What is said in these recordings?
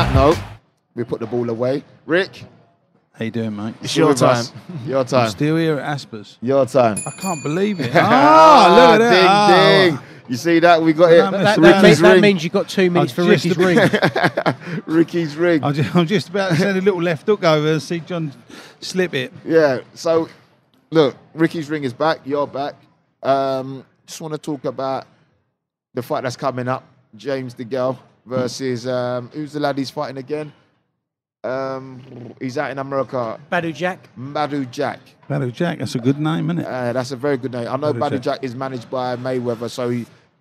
that note, we put the ball away. Rick, how you doing, mate? it's your time. Your time. I'm still here at Aspers. Your time. I can't believe it. Ah, look at that. Ding, ding. You see that? We got it. That means you've got 2 minutes for Ricky's ring. Ricky's ring. I'm just about to send a little left hook over and see John slip it. Yeah. So, look, Ricky's ring is back. You're back. Just want to talk about the fight that's coming up. James DeGale versus who's the lad he's fighting again? He's out in America. Badu Jack. Badu Jack. Badu Jack, that's a good name, isn't it? That's a very good name. I know Badu Badu Jack is managed by Mayweather, so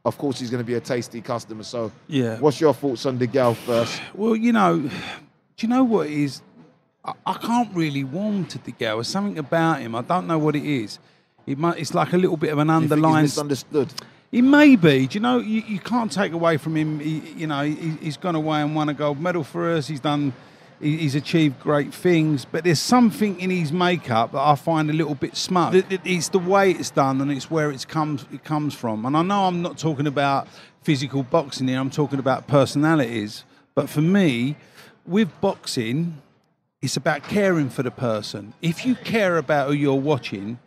of course he's going to be a tasty customer. So, yeah. What's your thoughts on DeGale first? Well, do you know what it is? I can't really warm to DeGale. There's something about him. I don't know what it is. It's like a little bit of an underlying. He's misunderstood. He may be. Do you know? You can't take away from him. He's gone away and won a gold medal for us. He's achieved great things, but there's something in his makeup that I find a little bit smug. It's the way it's done and it's where it comes from. And I know I'm not talking about physical boxing here. I'm talking about personalities. But for me, with boxing, it's about caring for the person. If you care about who you're watching,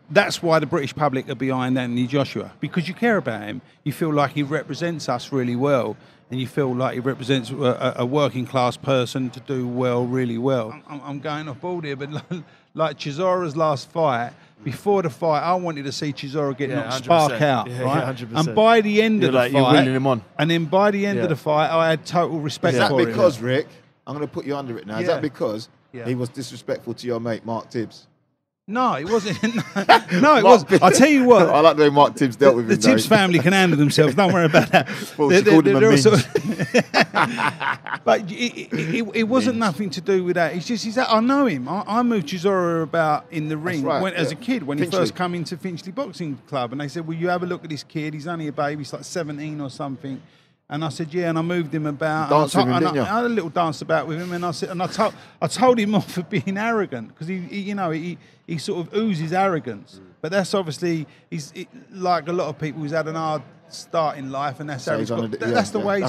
that's why the British public are behind Anthony Joshua, because you care about him. You feel like he represents us really well, and you feel like he represents a working class person to do well, really well. I'm going off board here, but like Chisora's last fight, before the fight, I wanted to see Chisora get knocked spark out, right? 100%. And by the end of the fight, you're willing him on. And then by the end of the fight, I had total respect for him. Is that because, Rick, I'm going to put you under it now, is that because Yeah. he was disrespectful to your mate, Mark Tibbs? No, it wasn't. No, it wasn't. I'll tell you what. I like the way Mark Tibbs dealt with him. The Tibbs family can handle themselves. Don't worry about that. Well, she called him a minge. But it wasn't nothing to do with that. It's just I know him. I moved Chisora about in the ring as a kid when he first came into Finchley Boxing Club, and they said, "Will you have a look at this kid? He's only a baby. He's like 17 or something." And I said, yeah, and I moved him about. I had a little dance about with him, and I told him off for being arrogant because he sort of oozes arrogance. But that's obviously like a lot of people who's had an hard start in life, and that's how that's the way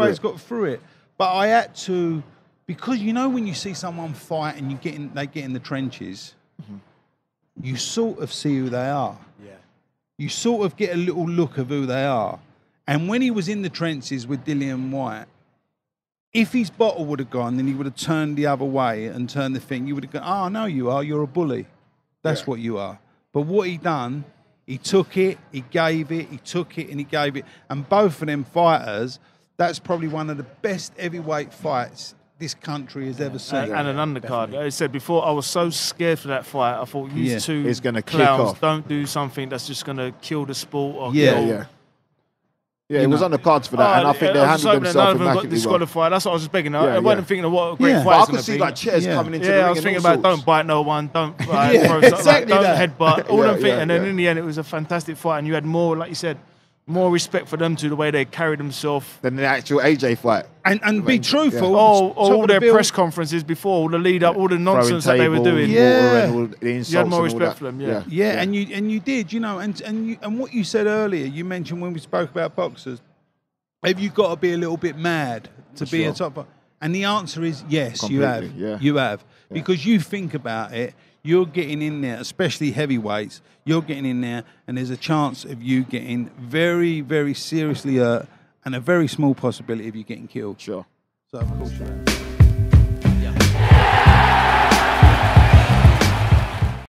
he's got through it. But I had to, because when you see someone fight and they get in the trenches, you sort of see who they are. Yeah. You sort of get a little look of who they are. And when he was in the trenches with Dillian White, if his bottle would have gone, then he would have turned the other way and turned the thing. You would have gone, oh, no, you are. You're a bully. That's what you are. But what he done, he took it, he gave it, he took it, and he gave it. And both of them fighters, that's probably one of the best heavyweight fights this country has ever seen. And an undercard. Definitely. I said before, I was so scared for that fight. I thought, you two it's gonna clowns don't do something that's just going to kill the sport or kill... Yeah, it was on the cards for that, and I think they handled themselves immaculately disqualified. That's what I was expecting. I wasn't thinking of what a fight great fight. I could see like chairs coming into the ring. I was thinking about don't bite no one, don't throw something, don't headbutt, all them things. And then in the end, it was a fantastic fight, and you had more, like you said, more respect for them to the way they carried themselves than the actual AJ fight. And be truthful. All their press conferences before, all the lead up, all the nonsense that they were doing. You had more respect for them. Yeah, and you did, and what you said earlier, you mentioned when we spoke about boxers, have you got to be a little bit mad to be a top? And the answer is yes, completely, you have. You have. Because you think about it, you're getting in there, especially heavyweights, you're getting in there, and there's a chance of you getting very, very seriously hurt and a very small possibility of you getting killed. Sure. So, of course, you have.